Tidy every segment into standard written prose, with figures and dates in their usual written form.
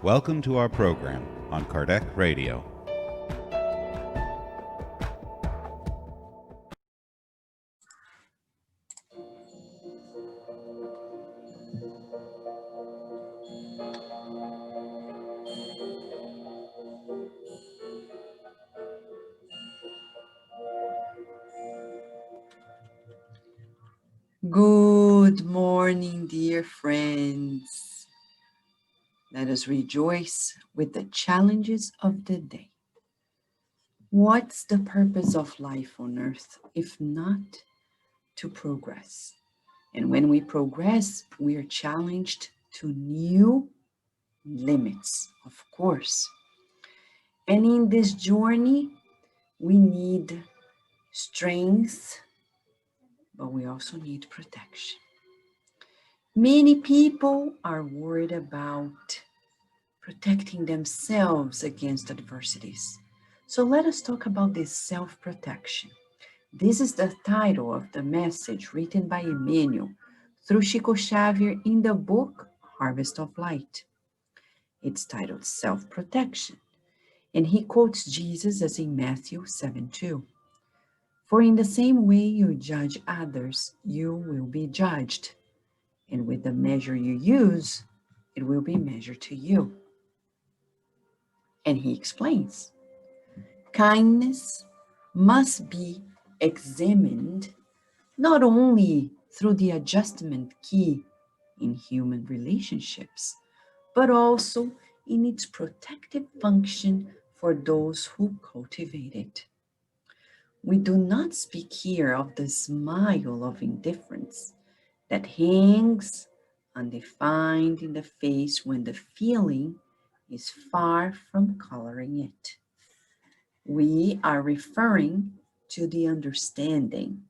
Welcome to our program on Kardec Radio. Good morning, dear friends. Let us rejoice with the challenges of the day. What's the purpose of life on earth if not to progress? And when we progress, we are challenged to new limits, of course. And in this journey, we need strength, but we also need protection. Many people are worried about protecting themselves against adversities. So let us talk about this self-protection. This is the title of the message written by Emmanuel through Chico Xavier in the book Harvest of Light. It's titled Self-Protection, and he quotes Jesus as in Matthew 7:2. For in the same way you judge others, you will be judged. And with the measure you use, it will be measured to you. And he explains, kindness must be examined not only through the adjustment key in human relationships, but also in its protective function for those who cultivate it. We do not speak here of the smile of indifference that hangs undefined in the face when the feeling is far from coloring it. We are referring to the understanding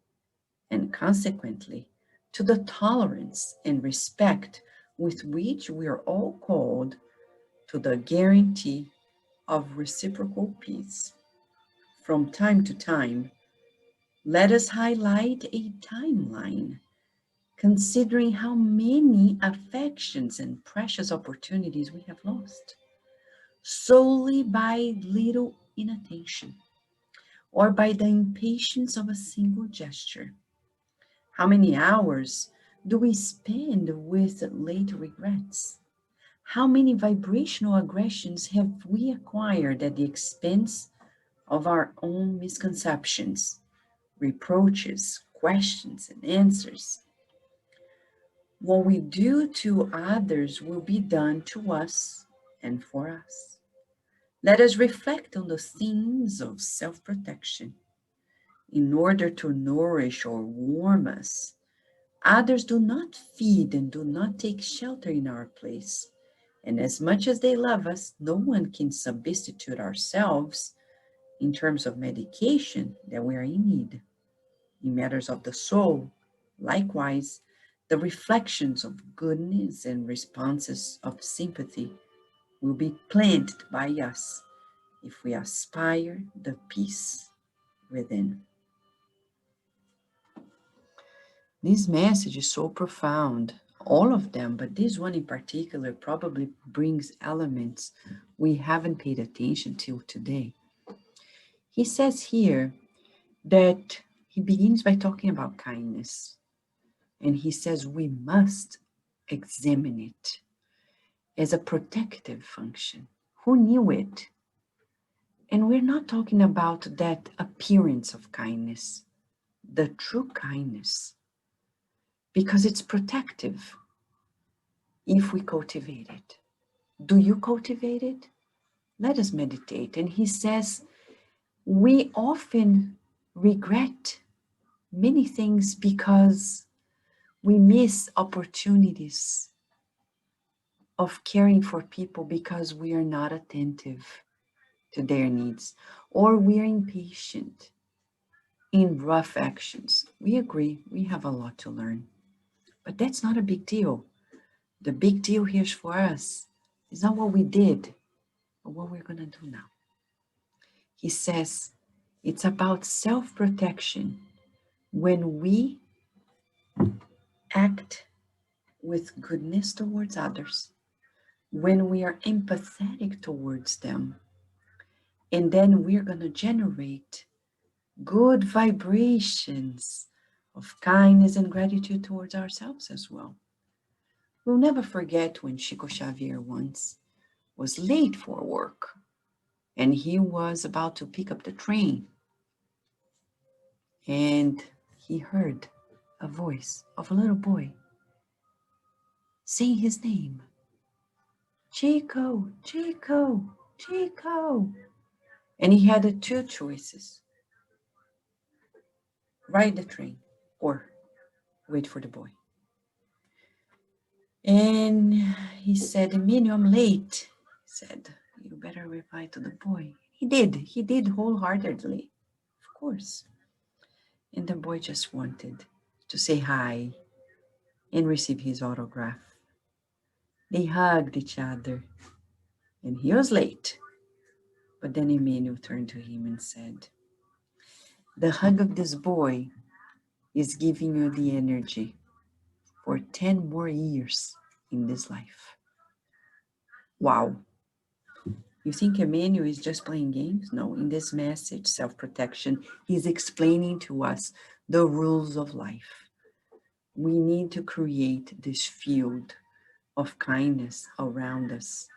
and consequently to the tolerance and respect with which we are all called to the guarantee of reciprocal peace. From time to time, let us highlight a timeline considering how many affections and precious opportunities we have lost solely by little inattention or by the impatience of a single gesture. How many hours do we spend with late regrets? How many vibrational aggressions have we acquired at the expense of our own misconceptions, reproaches, questions, and answers? What we do to others will be done to us and for us. Let us reflect on the themes of self-protection. In order to nourish or warm us, others do not feed and do not take shelter in our place. And as much as they love us, no one can substitute ourselves in terms of medication that we are in need. In matters of the soul, likewise, the reflections of goodness and responses of sympathy will be planted by us if we aspire the peace within. This message is so profound, all of them, but this one in particular probably brings elements we haven't paid attention to today. He says here that he begins by talking about kindness, and he says we must examine it as a protective function. Who knew it? And we're not talking about that appearance of kindness, the true kindness, because it's protective if we cultivate it. Do you cultivate it? Let us meditate. And he says, we often regret many things because we miss opportunities of caring for people because we are not attentive to their needs, or we are impatient in rough actions. We agree, we have a lot to learn, but that's not a big deal. The big deal here for us is not what we did, but what we're going to do now. He says it's about self-protection when we act with goodness towards others, when we are empathetic towards them. And then we're going to generate good vibrations of kindness and gratitude towards ourselves as well. We'll never forget when Chico Xavier once was late for work and he was about to pick up the train. And he heard a voice of a little boy saying his name, Chico, Chico, Chico. And he had two choices: ride the train or wait for the boy. And he said, Emmanuel, I'm late. He said, you better reply to the boy. He did wholeheartedly, of course. And the boy just wanted to say hi and receive his autograph. They hugged each other, and he was late. But then Emmanuel turned to him and said, the hug of this boy is giving you the energy for 10 more years in this life. Wow. You think Emmanuel is just playing games? No, in this message, self-protection, he's explaining to us the rules of life. We need to create this field of kindness around us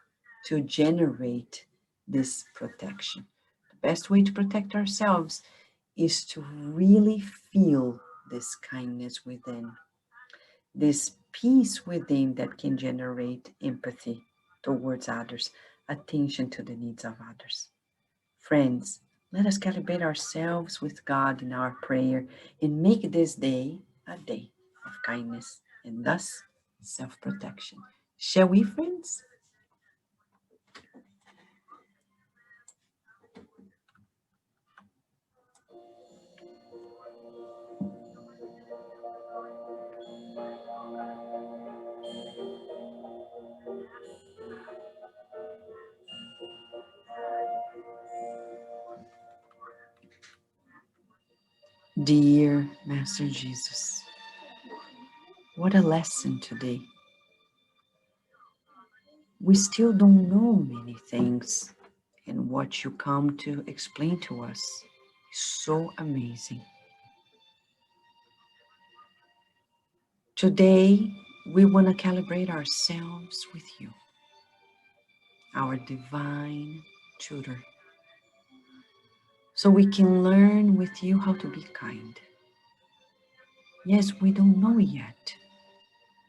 to generate this protection. The best way to protect ourselves is to really feel this kindness within, this peace within that can generate empathy towards others, attention to the needs of others. Friends, let us calibrate ourselves with God in our prayer and make this day a day of kindness and thus self-protection. Shall we, friends? Dear Master Jesus, what a lesson today. We still don't know many things, and what you come to explain to us is so amazing. Today, we want to calibrate ourselves with you, our divine tutor, so we can learn with you how to be kind. Yes, we don't know yet,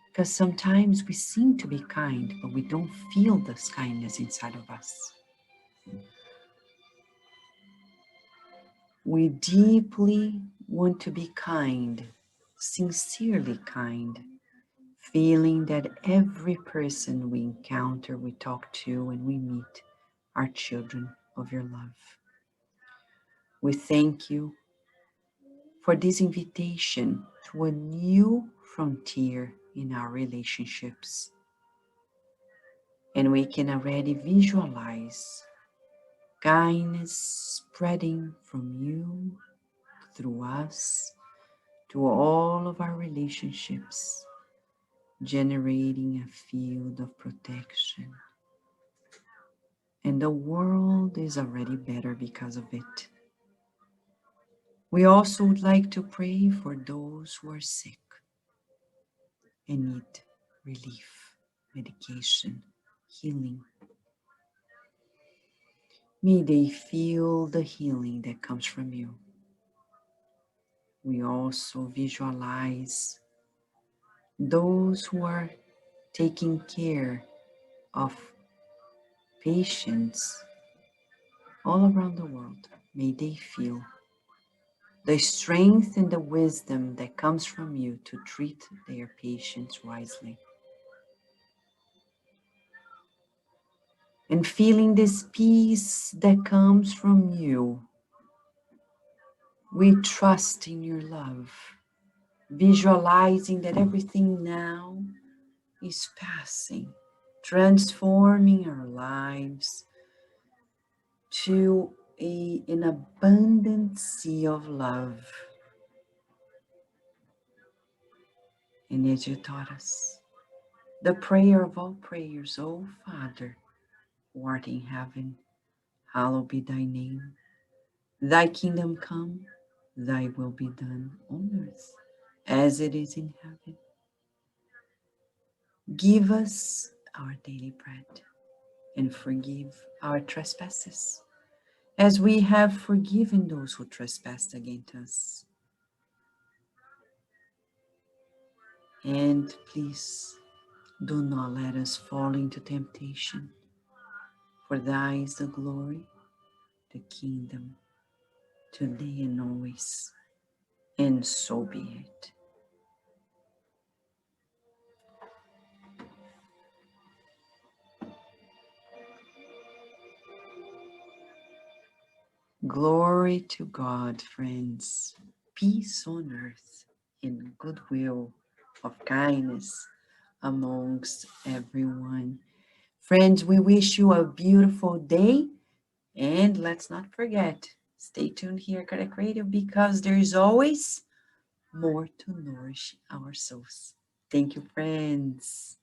because sometimes we seem to be kind, but we don't feel this kindness inside of us. We deeply want to be kind, sincerely kind, feeling that every person we encounter, we talk to, and we meet are children of your love. We thank you for this invitation to a new frontier in our relationships. And we can already visualize kindness spreading from you through us to all of our relationships, generating a field of protection. And the world is already better because of it. We also would like to pray for those who are sick and need relief, medication, healing. May they feel the healing that comes from you. We also visualize those who are taking care of patients all around the world. May they feel the strength and the wisdom that comes from you to treat their patients wisely. And feeling this peace that comes from you, we trust in your love, visualizing that everything now is passing, transforming our lives to an abundant sea of love. And as you taught us, the prayer of all prayers, O Father, who art in heaven, hallowed be thy name. Thy kingdom come, thy will be done on earth as it is in heaven. Give us our daily bread and forgive our trespasses as we have forgiven those who trespass against us. And please do not let us fall into temptation, for thine is the glory, the kingdom, today and always, and so be it. Glory to God, friends. Peace on earth and goodwill of kindness amongst everyone. Friends, we wish you a beautiful day. And let's not forget, stay tuned here at Cardiac Radio because there is always more to nourish our souls. Thank you, friends.